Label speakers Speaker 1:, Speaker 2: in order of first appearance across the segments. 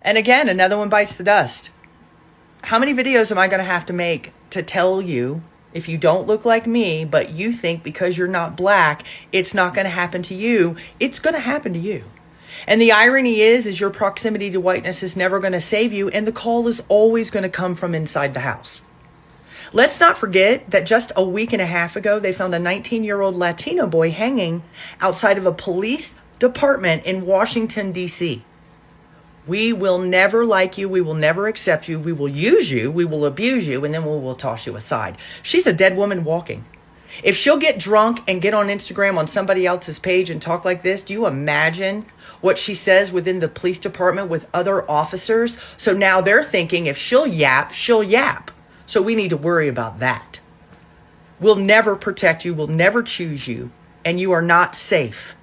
Speaker 1: And again, another one bites the dust. How many videos am I going to have to make to tell you if you don't look like me, but you think because you're not black, it's not going to happen to you? It's going to happen to you. And the irony is your proximity to whiteness is never going to save you, and the call is always going to come from inside the house. Let's not forget that just a week and a half ago, they found a 19-year-old Latino boy hanging outside of a police department in Washington, D.C. We will never like you. We will never accept you. We will use you. We will abuse you. And then we will toss you aside. She's a dead woman walking. If she'll get drunk and get on Instagram on somebody else's page and talk like this, do you imagine what she says within the police department with other officers? So now they're thinking if she'll yap, she'll yap. So we need to worry about that. We'll never protect you. We'll never choose you. And you are not safe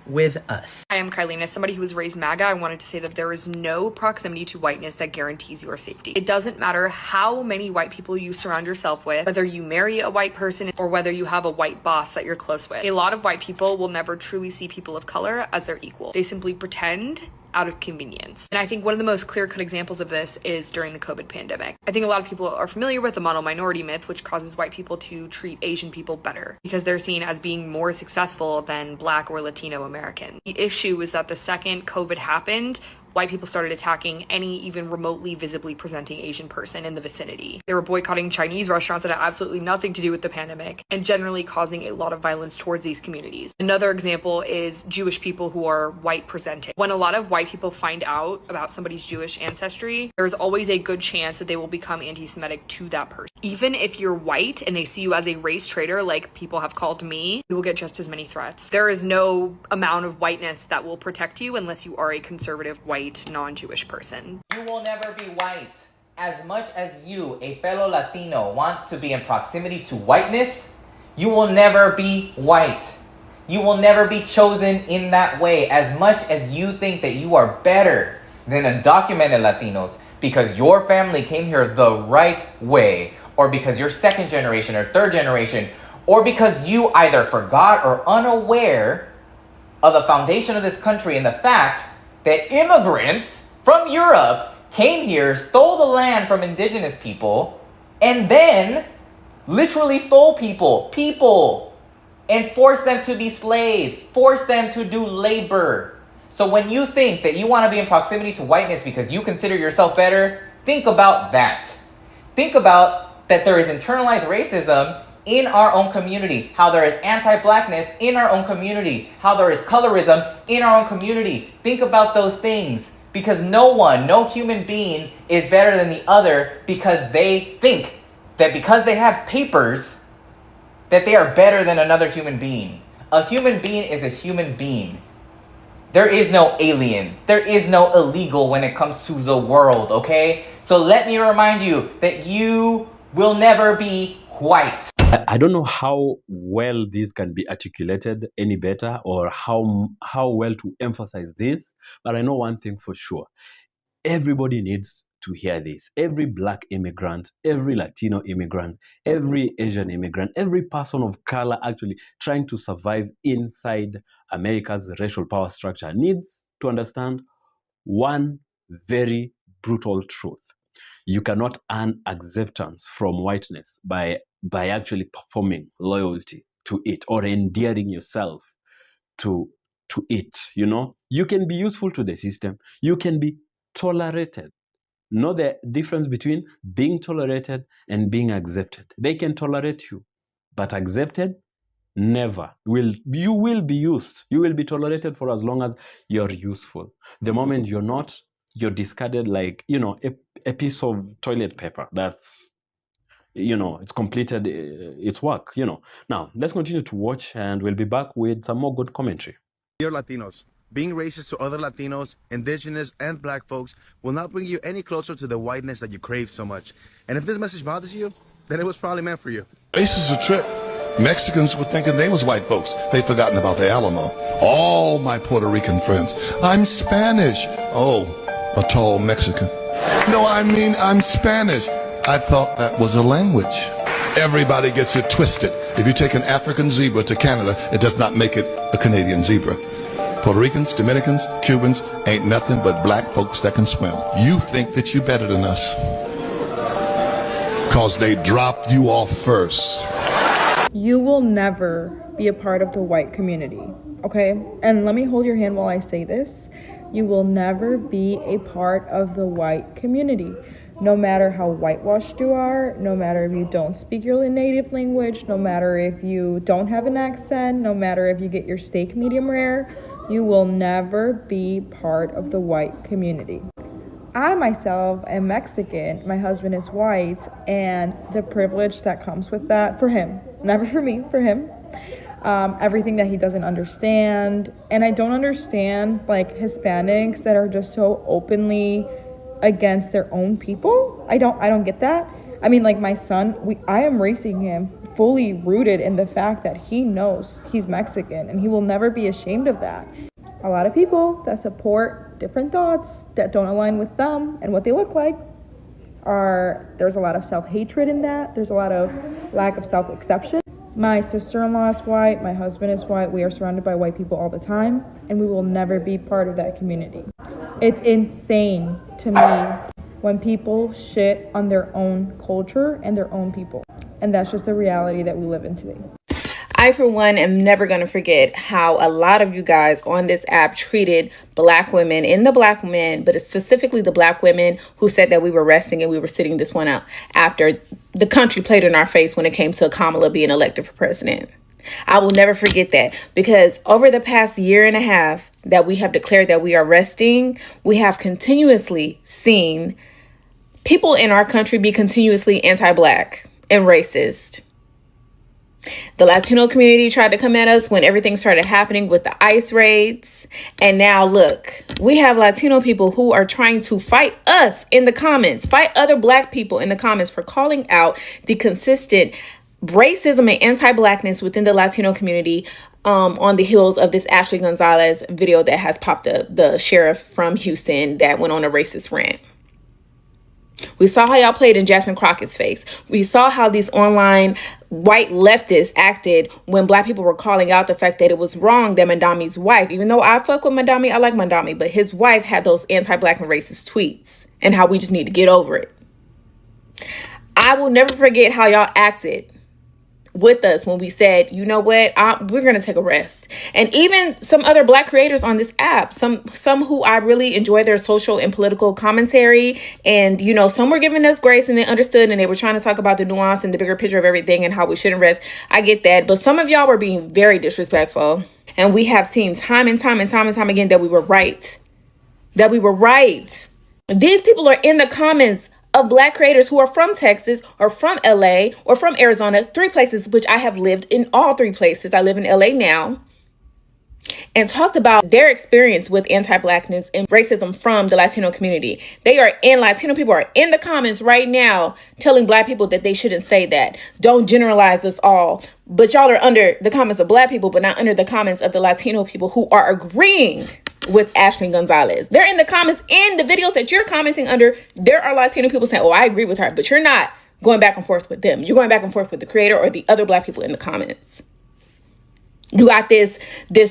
Speaker 1: with us.
Speaker 2: Hi, I'm Kylene. As somebody who was raised MAGA, I wanted to say that there is no proximity to whiteness that guarantees your safety. It doesn't matter how many white people you surround yourself with, whether you marry a white person or whether you have a white boss that you're close with. A lot of white people will never truly see people of color as their equal. They simply pretend out of convenience. And I think one of the most clear-cut examples of this is during the COVID pandemic. I think a lot of people are familiar with the model minority myth, which causes white people to treat Asian people better because they're seen as being more successful than Black or Latino Americans. The issue is that the second COVID happened, white people started attacking any even remotely visibly presenting Asian person in the vicinity. They were boycotting Chinese restaurants that had absolutely nothing to do with the pandemic and generally causing a lot of violence towards these communities. Another example is Jewish people who are white presenting. When a lot of white people find out about somebody's Jewish ancestry, there's always a good chance that they will become anti-Semitic to that person. Even if you're white and they see you as a race traitor, like people have called me, you will get just as many threats. There is no amount of whiteness that will protect you unless you are a conservative white non-Jewish person.
Speaker 3: You will never be white. As much as you, a fellow Latino, wants to be in proximity to whiteness, you will never be white. You will never be chosen in that way. As much as you think that you are better than undocumented Latinos because your family came here the right way, or because you're second generation or third generation, or because you either forgot or unaware of the foundation of this country and the fact that immigrants from Europe came here, stole the land from indigenous people, and then literally stole people, and forced them to be slaves, forced them to do labor. So when you think that you want to be in proximity to whiteness because you consider yourself better, think about that. Think about that there is internalized racism in our own community, how there is anti-blackness in our own community, how there is colorism in our own community. Think about those things, because no human being is better than the other because they think that because they have papers that they are better than another human being. A human being is a human being. There is no alien. There is no illegal when it comes to the world, okay? So let me remind you that you will never be white.
Speaker 4: I don't know how well this can be articulated any better, or how well to emphasize this, but I know one thing for sure. Everybody needs to hear this. Every Black immigrant, every Latino immigrant, every Asian immigrant, every person of color actually trying to survive inside America's racial power structure needs to understand one very brutal truth. You cannot earn acceptance from whiteness by actually performing loyalty to it or endearing yourself to it. You know, you can be useful to the system. You can be tolerated. Know the difference between being tolerated and being accepted. They can tolerate you, but accepted, never. You will be used. You will be tolerated for as long as you're useful. The moment you're not, you're discarded like, a piece of toilet paper that's, it's completed its work, Now, let's continue to watch, and we'll be back with some more good commentary.
Speaker 5: Dear Latinos, being racist to other Latinos, indigenous, and Black folks will not bring you any closer to the whiteness that you crave so much. And if this message bothers you, then it was probably meant for you.
Speaker 6: Race is a trip. Mexicans were thinking they was white folks. They'd forgotten about the Alamo. All my Puerto Rican friends. I'm Spanish. Oh, a tall Mexican. No, I mean, I'm Spanish. I thought that was a language. Everybody gets it twisted. If you take an African zebra to Canada, it does not make it a Canadian zebra. Puerto Ricans, Dominicans, Cubans ain't nothing but black folks that can swim. You think that you better than us. Cause they dropped you off first.
Speaker 7: You will never be a part of the white community, okay? And let me hold your hand while I say this. You will never be a part of the white community. No matter how whitewashed you are, no matter if you don't speak your native language, no matter if you don't have an accent, no matter if you get your steak medium rare, you will never be part of the white community. I myself am Mexican, my husband is white, and the privilege that comes with that, for him, never for me, for him, everything that he doesn't understand. And I don't understand like Hispanics that are just so openly against their own people. I don't get that. I mean, like my son, I am raising him fully rooted in the fact that he knows he's Mexican and he will never be ashamed of that. A lot of people that support different thoughts that don't align with them and what they look like there's a lot of self-hatred in that. There's a lot of lack of self-acceptance. My sister-in-law is white, my husband is white, we are surrounded by white people all the time, and we will never be part of that community. It's insane to me when people shit on their own culture and their own people. And that's just the reality that we live in today.
Speaker 8: I, for one, am never going to forget how a lot of you guys on this app treated black women and the black men, but specifically the black women who said that we were resting and we were sitting this one out after the country played in our face when it came to Kamala being elected for president. I will never forget that, because over the past year and a half that we have declared that we are resting, we have continuously seen people in our country be continuously anti-black and racist. The Latino community tried to come at us when everything started happening with the ICE raids. And now look, we have Latino people who are trying to fight us in the comments, fight other black people in the comments for calling out the consistent racism and anti-blackness within the Latino community on the heels of this Ashley Gonzalez video that has popped up, the sheriff from Houston that went on a racist rant. We saw how y'all played in Jasmine Crockett's face. We saw how these online white leftists acted when black people were calling out the fact that it was wrong that Mandami's wife, even though I fuck with Mandami, I like Mandami, but his wife had those anti-black and racist tweets, and how we just need to get over it. I will never forget how y'all acted with us when we said, you know what, we're going to take a rest. And even some other black creators on this app, some who I really enjoy their social and political commentary. And, you know, some were giving us grace and they understood and they were trying to talk about the nuance and the bigger picture of everything and how we shouldn't rest. I get that. But some of y'all were being very disrespectful. And we have seen time and time again that we were right. That we were right. These people are in the comments of black creators who are from Texas or from LA or from Arizona, 3 places which I have lived in, all 3 places. I live in LA now, and talked about their experience with anti-blackness and racism from the Latino community. Latino people are in the comments right now telling black people that they shouldn't say that. Don't generalize us all. But y'all are under the comments of black people, but not under the comments of the Latino people who are agreeing with Ashley Gonzalez. They're in the comments in the videos that you're commenting under. There are Latino people saying, oh, I agree with her, but you're not going back and forth with them. You're going back and forth with the creator or the other black people in the comments. You got this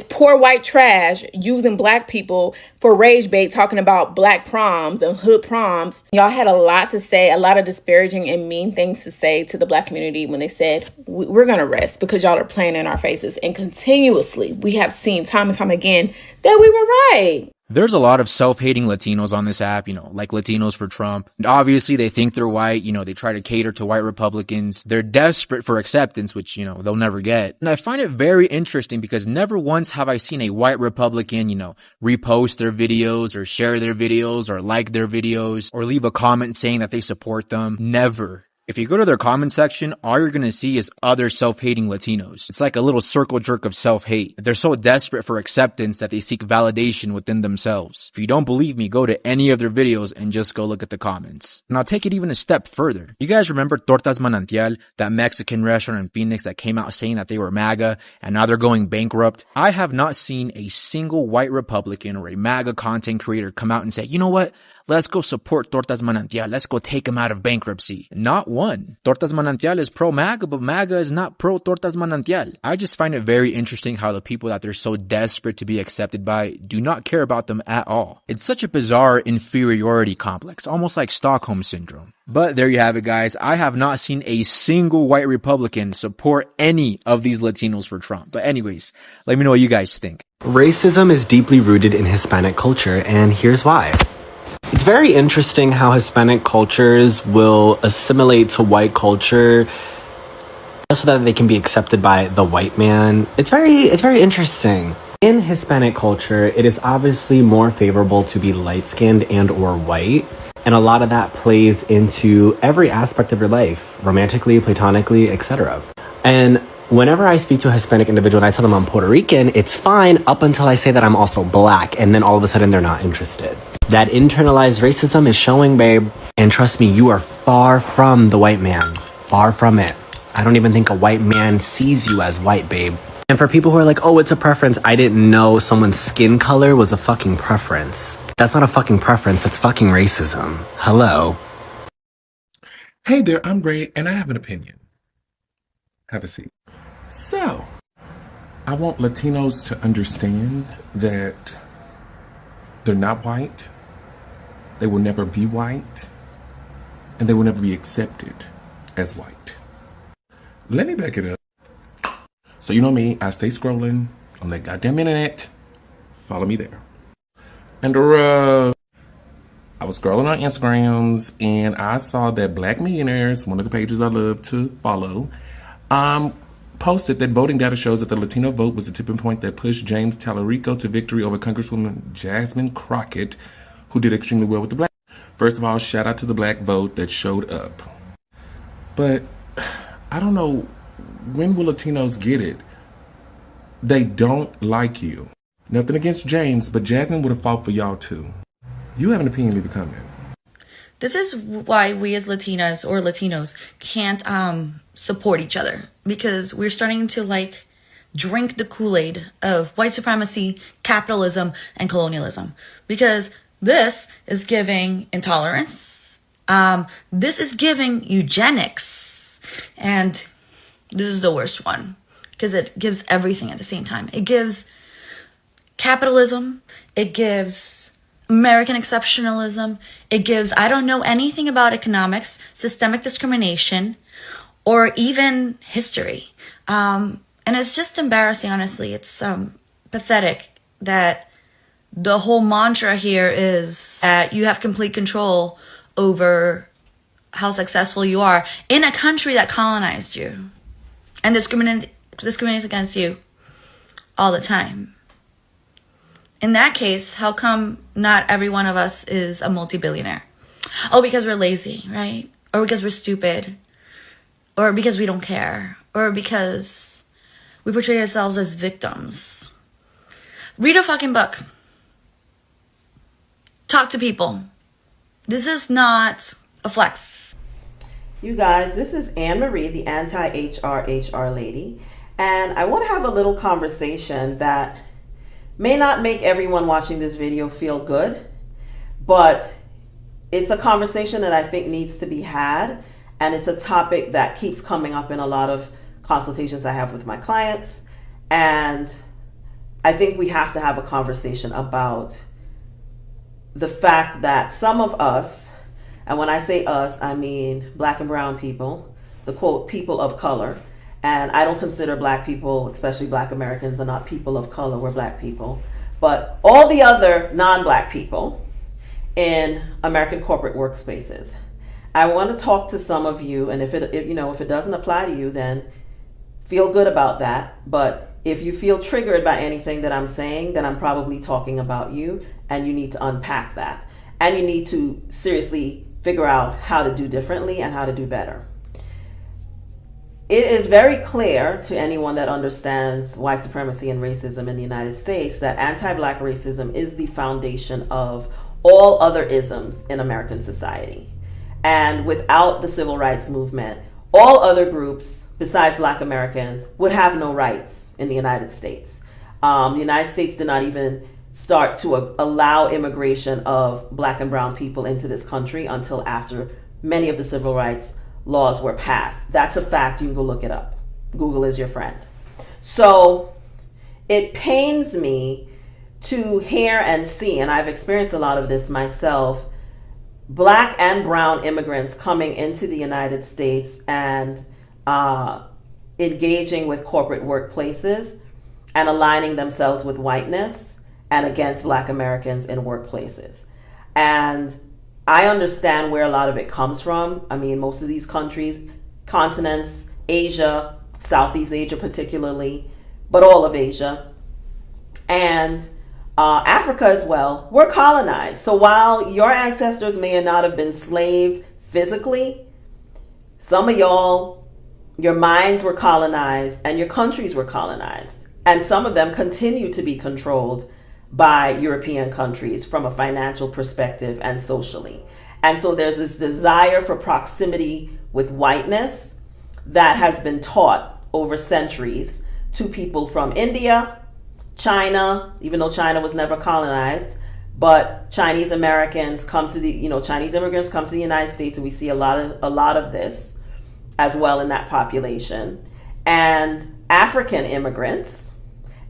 Speaker 8: poor white trash using black people for rage bait, talking about black proms and hood proms. Y'all had a lot to say, a lot of disparaging and mean things to say to the black community when they said, we're going to rest because y'all are playing in our faces. And continuously, we have seen time and time again that we were right.
Speaker 9: There's a lot of self-hating Latinos on this app, like Latinos for Trump. And obviously, they think they're white. They try to cater to white Republicans. They're desperate for acceptance, which, they'll never get. And I find it very interesting because never once have I seen a white Republican, repost their videos or share their videos or like their videos or leave a comment saying that they support them. Never. If you go to their comment section, all you're going to see is other self-hating Latinos. It's like a little circle jerk of self-hate. They're so desperate for acceptance that they seek validation within themselves. If you don't believe me, go to any of their videos and just go look at the comments. And I'll take it even a step further. You guys remember Tortas Manantial, that Mexican restaurant in Phoenix that came out saying that they were MAGA and now they're going bankrupt? I have not seen a single white Republican or a MAGA content creator come out and say, you know what? let's go support Tortas Manantial. Let's go take them out of bankruptcy. Not one. Tortas Manantial is pro-MAGA, but MAGA is not pro-Tortas Manantial. I just find it very interesting how the people that they're so desperate to be accepted by do not care about them at all. It's such a bizarre inferiority complex, almost like Stockholm Syndrome. But there you have it, guys. I have not seen a single white Republican support any of these Latinos for Trump. But anyways, let me know what you guys think.
Speaker 10: Racism is deeply rooted in Hispanic culture, and here's why. It's very interesting how Hispanic cultures will assimilate to white culture so that they can be accepted by the white man. It's very interesting. In Hispanic culture, it is obviously more favorable to be light-skinned and or white, and a lot of that plays into every aspect of your life, romantically, platonically, etc. And whenever I speak to a Hispanic individual and I tell them I'm Puerto Rican, it's fine up until I say that I'm also black, and then all of a sudden they're not interested. That internalized racism is showing, babe. And trust me, you are far from the white man. Far from it. I don't even think a white man sees you as white, babe. And for people who are like, oh, it's a preference, I didn't know someone's skin color was a fucking preference. That's not a fucking preference, that's fucking racism. Hello.
Speaker 11: Hey there, I'm Ray, and I have an opinion. Have a seat. So, I want Latinos to understand that they're not white, they will never be white, and they will never be accepted as white. Let me back it up. So you know me, I stay scrolling on that goddamn internet. Follow me there. And I was scrolling on Instagrams and I saw that Black Millionaires, one of the pages I love to follow, posted that voting data shows that the Latino vote was the tipping point that pushed James Tallarico to victory over Congresswoman Jasmine Crockett, who did extremely well with the black. First of all, shout out to the black vote that showed up. But I don't know, when will Latinos get it? They don't like you. Nothing against James, but Jasmine would have fought for y'all too. You have an opinion, leave a comment.
Speaker 12: This is why we as Latinas or Latinos can't support each other, because we're starting to drink the Kool-Aid of white supremacy, capitalism, and colonialism, because this is giving intolerance. This is giving eugenics, and this is the worst one because it gives everything at the same time. It gives capitalism, it gives American exceptionalism, it gives, I don't know anything about economics, systemic discrimination, or even history. And it's just embarrassing, honestly. It's pathetic that the whole mantra here is that you have complete control over how successful you are in a country that colonized you and discriminates against you all the time. In that case, how come not every one of us is a multi-billionaire? Oh, because we're lazy, right? Or because we're stupid. Or because we don't care. Or because we portray ourselves as victims. Read a fucking book. Talk to people. This is not a flex.
Speaker 13: You guys, this is Anne Marie, the anti-HR lady. And I want to have a little conversation that may not make everyone watching this video feel good, but it's a conversation that I think needs to be had, and it's a topic that keeps coming up in a lot of consultations I have with my clients, and I think we have to have a conversation about the fact that some of us, and when I say us, I mean Black and brown people, the quote, people of color, and I don't consider Black people, especially Black Americans, are not people of color, we're Black people. But all the other non-Black people in American corporate workspaces, I want to talk to some of you, and if it doesn't apply to you, then feel good about that. But if you feel triggered by anything that I'm saying, then I'm probably talking about you, and you need to unpack that. And you need to seriously figure out how to do differently and how to do better. It is very clear to anyone that understands white supremacy and racism in the United States that anti-Black racism is the foundation of all other isms in American society. And without the civil rights movement, all other groups besides Black Americans would have no rights in the United States. The United States did not even start to allow immigration of black and brown people into this country until after many of the civil rights laws were passed. That's a fact. You can go look it up. Google is your friend. So it pains me to hear and see, and I've experienced a lot of this myself, black and brown immigrants coming into the United States and engaging with corporate workplaces and aligning themselves with whiteness and against black Americans in workplaces. And I understand where a lot of it comes from. I mean, most of these countries, continents, Asia, Southeast Asia particularly, but all of Asia, and Africa as well, were colonized. So while your ancestors may not have been enslaved physically, some of y'all, your minds were colonized and your countries were colonized. And some of them continue to be controlled by European countries from a financial perspective and socially. And so there's this desire for proximity with whiteness that has been taught over centuries to people from India, China, even though China was never colonized, but Chinese Americans come to the, Chinese immigrants come to the United States, and we see a lot of this as well in that population, and African immigrants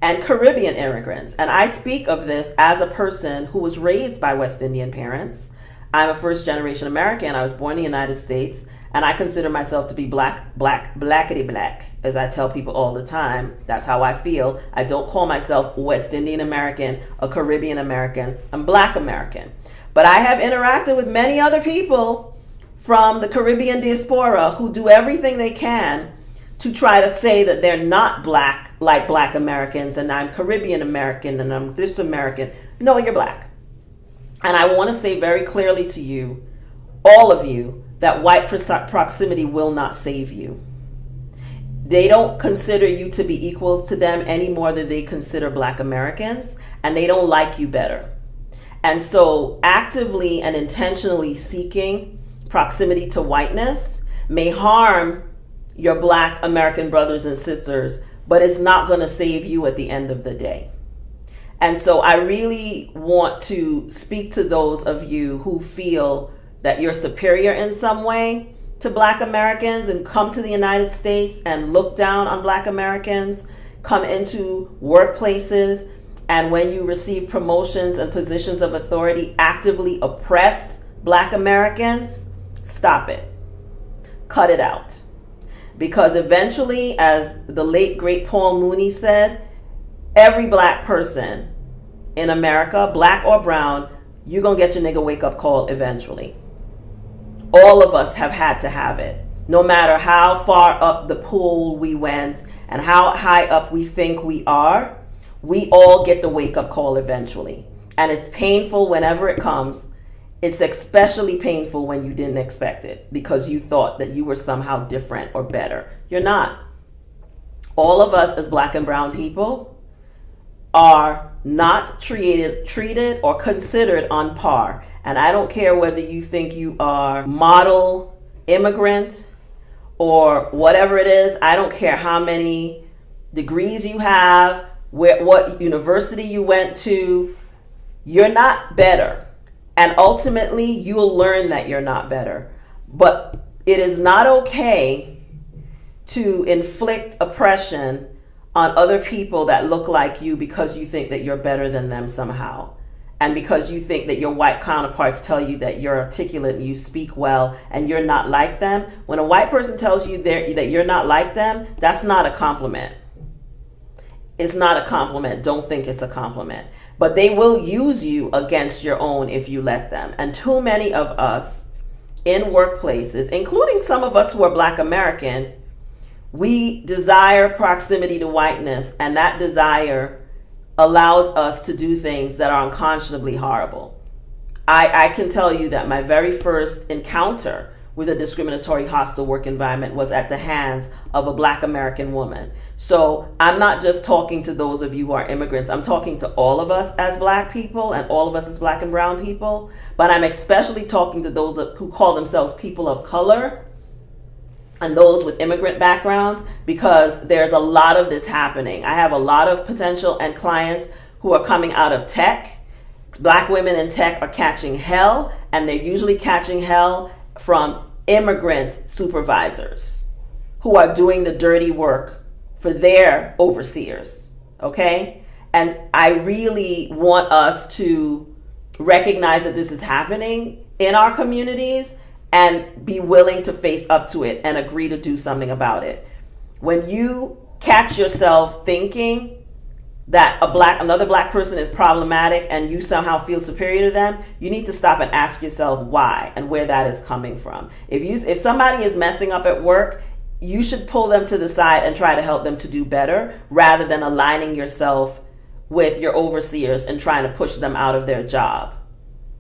Speaker 13: and Caribbean immigrants. And I speak of this as a person who was raised by West Indian parents. I'm a first generation American. I was born in the United States, and I consider myself to be blackity black, as I tell people all the time. That's how I feel. I don't call myself West Indian American, a Caribbean American. I'm Black American. But I have interacted with many other people from the Caribbean diaspora who do everything they can to try to say that they're not black like black Americans, and I'm Caribbean American, and I'm this American. No, you're black. And I want to say very clearly to you, all of you, that white proximity will not save you. They don't consider you to be equal to them any more than they consider black Americans, and they don't like you better. And so actively and intentionally seeking proximity to whiteness may harm your black American brothers and sisters, but it's not going to save you at the end of the day. And so I really want to speak to those of you who feel that you're superior in some way to black Americans and come to the United States and look down on black Americans, come into workplaces, and when you receive promotions and positions of authority, actively oppress black Americans. Stop it. Cut it out. Because eventually, as the late great Paul Mooney said, every black person in America, black or brown, you're going to get your nigga wake up call eventually. All of us have had to have it. No matter how far up the pool we went and how high up we think we are, we all get the wake up call eventually. And it's painful whenever it comes. It's especially painful when you didn't expect it because you thought that you were somehow different or better. You're not. All of us as black and brown people are not treated or considered on par. And I don't care whether you think you are model immigrant or whatever it is. I don't care how many degrees you have, what university you went to. You're not better. And ultimately, you'll learn that you're not better. But it is not okay to inflict oppression on other people that look like you because you think that you're better than them somehow. And because you think that your white counterparts tell you that you're articulate and you speak well and you're not like them. When a white person tells you that you're not like them, that's not a compliment. It's not a compliment. Don't think it's a compliment. But they will use you against your own if you let them. And too many of us in workplaces, including some of us who are black American, we desire proximity to whiteness, and that desire allows us to do things that are unconscionably horrible. I can tell you that my very first encounter with a discriminatory hostile work environment was at the hands of a black American woman. So I'm not just talking to those of you who are immigrants. I'm talking to all of us as black people and all of us as black and brown people. But I'm especially talking to those who call themselves people of color and those with immigrant backgrounds, because there's a lot of this happening. I have a lot of potential and clients who are coming out of tech. Black women in tech are catching hell, and they're usually catching hell from immigrant supervisors who are doing the dirty work for their overseers. Okay? And I really want us to recognize that this is happening in our communities and be willing to face up to it and agree to do something about it. When you catch yourself thinking that another black person is problematic and you somehow feel superior to them, you need to stop and ask yourself why and where that is coming from. If somebody is messing up at work, you should pull them to the side and try to help them to do better, rather than aligning yourself with your overseers and trying to push them out of their job.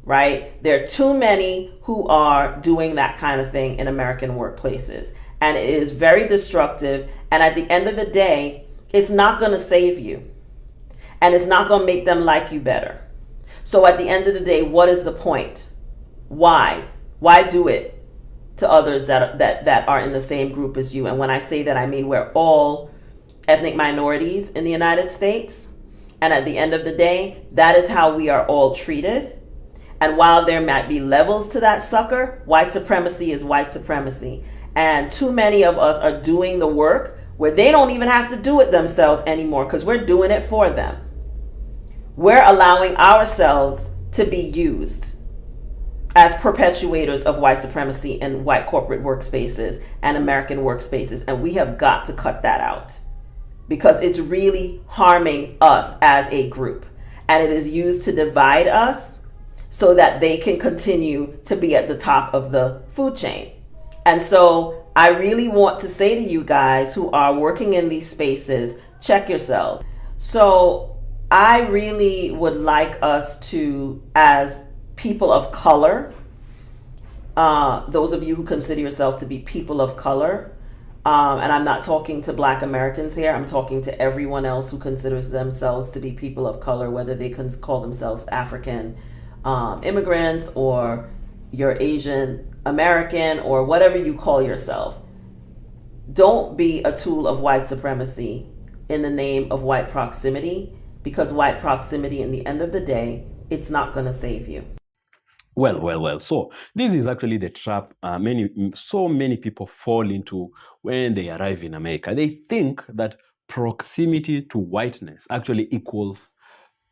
Speaker 13: Right? There are too many who are doing that kind of thing in American workplaces, and it is very destructive. And at the end of the day, it's not going to save you. And it's not going to make them like you better. So at the end of the day, what is the point? Why? Why do it to others that are in the same group as you? And when I say that, I mean we're all ethnic minorities in the United States. And at the end of the day, that is how we are all treated. And while there might be levels to that sucker, white supremacy is white supremacy. And too many of us are doing the work where they don't even have to do it themselves anymore, because we're doing it for them. We're allowing ourselves to be used as perpetuators of white supremacy in white corporate workspaces and American workspaces. And we have got to cut that out, because it's really harming us as a group. And it is used to divide us so that they can continue to be at the top of the food chain. And so I really want to say to you guys who are working in these spaces, check yourselves. So I really would like us to, as people of color, those of you who consider yourself to be people of color, and I'm not talking to Black Americans here, I'm talking to everyone else who considers themselves to be people of color, whether they can call themselves African immigrants, or you're Asian American, or whatever you call yourself. Don't be a tool of white supremacy in the name of white proximity, because white proximity, in the end of the day, it's not going to save you.
Speaker 4: Well. So this is actually the trap so many people fall into when they arrive in America. They think that proximity to whiteness actually equals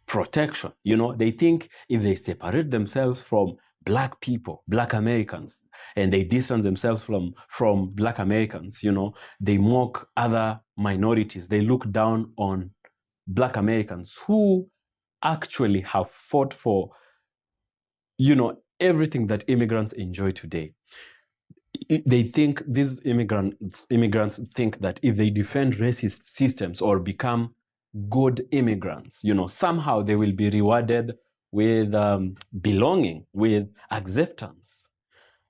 Speaker 4: protection. They think if they separate themselves from Black people, Black Americans, and they distance themselves from Black Americans, they mock other minorities. They look down on Black Americans who actually have fought for, everything that immigrants enjoy today. They think these immigrants think that if they defend racist systems or become good immigrants, somehow they will be rewarded with belonging, with acceptance.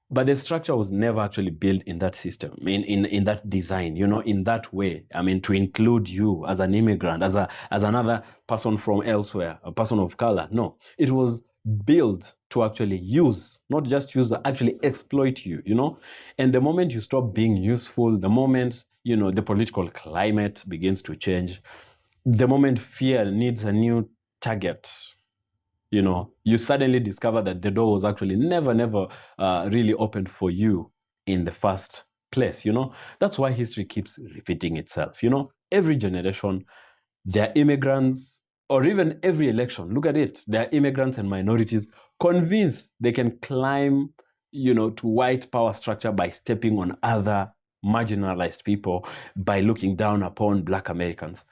Speaker 4: But the structure was never actually built in that system, in that design, in that way. To include you as an immigrant, as another person from elsewhere, a person of color. No, it was built to actually use, not just use, actually exploit you, And the moment you stop being useful, the moment, the political climate begins to change, the moment fear needs a new target, you suddenly discover that the door was actually never really opened for you in the first place. That's why history keeps repeating itself. Every generation, there are immigrants, or even every election, look at it, there are immigrants and minorities convinced they can climb, to white power structure by stepping on other marginalized people, by looking down upon Black Americans.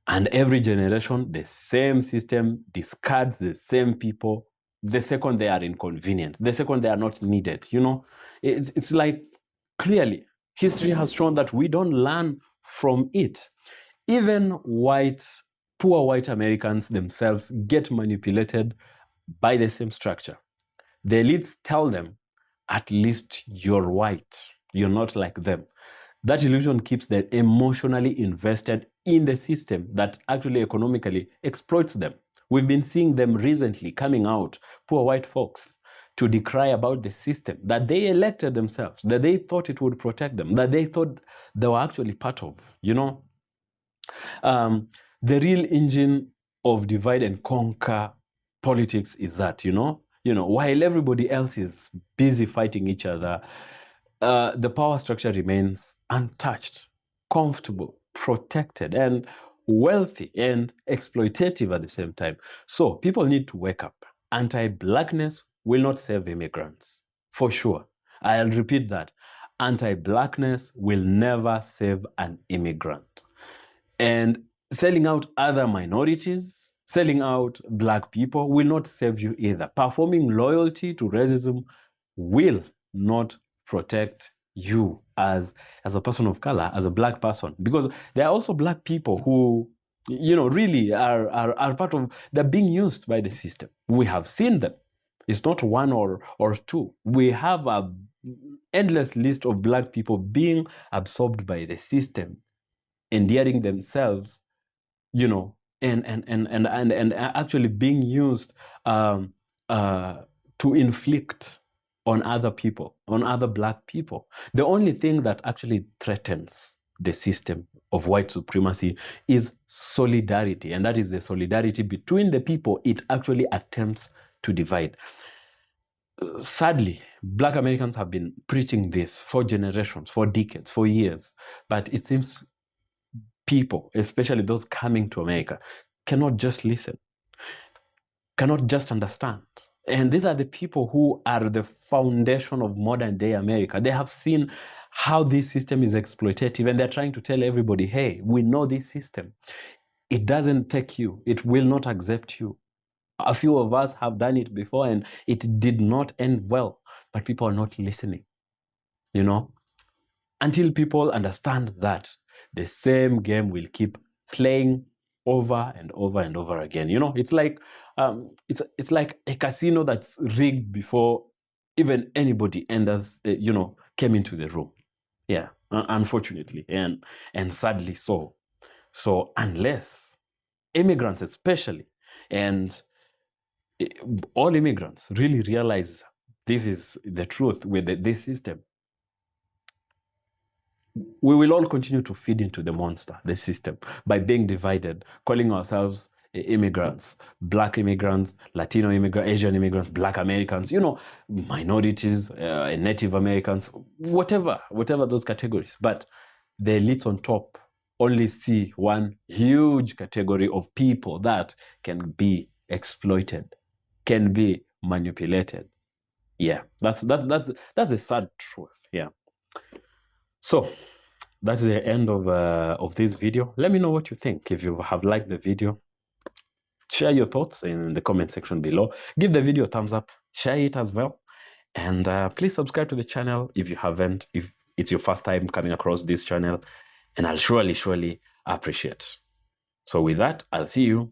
Speaker 4: And every generation, the same system discards the same people the second they are inconvenient, the second they are not needed. It's like, clearly, history has shown that we don't learn from it. Even poor white Americans themselves get manipulated by the same structure. The elites tell them, at least you're white, you're not like them. That illusion keeps them emotionally invested in the system that actually economically exploits them. We've been seeing them recently coming out, poor white folks, to decry about the system that they elected themselves, that they thought it would protect them, that they thought they were actually part of. The real engine of divide and conquer politics is that, while everybody else is busy fighting each other, the power structure remains untouched, comfortable, protected, and wealthy and exploitative at the same time. So people need to wake up. Anti-blackness will not save immigrants, for sure. I'll repeat that. Anti-blackness will never save an immigrant. And selling out other minorities, selling out black people will not save you either. Performing loyalty to racism will not protect you as a person of color, as a black person, because there are also black people who really are part of, they're being used by the system. We have seen them. It's not one or two. We have a endless list of black people being absorbed by the system, endearing themselves, and actually being used to inflict on other people, on other black people. The only thing that actually threatens the system of white supremacy is solidarity, and that is the solidarity between the people it actually attempts to divide. Sadly, black Americans have been preaching this for generations, for decades, for years, but it seems people, especially those coming to America, cannot just listen, cannot just understand. And these are the people who are the foundation of modern day America. They have seen how this system is exploitative, and they're trying to tell everybody, hey, we know this system. It doesn't take you. It will not accept you. A few of us have done it before, and it did not end well, but people are not listening, until people understand that the same game will keep playing over and over and over again. It's like it's like a casino that's rigged before even anybody enters, came into the room. Yeah, unfortunately, and sadly so. So unless immigrants, especially, and all immigrants really realize this is the truth with this system, we will all continue to feed into the monster, the system, by being divided, calling ourselves immigrants, black immigrants, Latino immigrants, Asian immigrants, black Americans, minorities, Native Americans, whatever those categories. But the elites on top only see one huge category of people that can be exploited, can be manipulated. Yeah, that's the sad truth. Yeah. So that's the end of this video. Let me know what you think. If you have liked the video, share your thoughts in the comment section below. Give the video a thumbs up, share it as well, and please subscribe to the channel if you haven't, if it's your first time coming across this channel, and I'll surely appreciate. So with that, I'll see you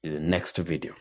Speaker 4: in the next video.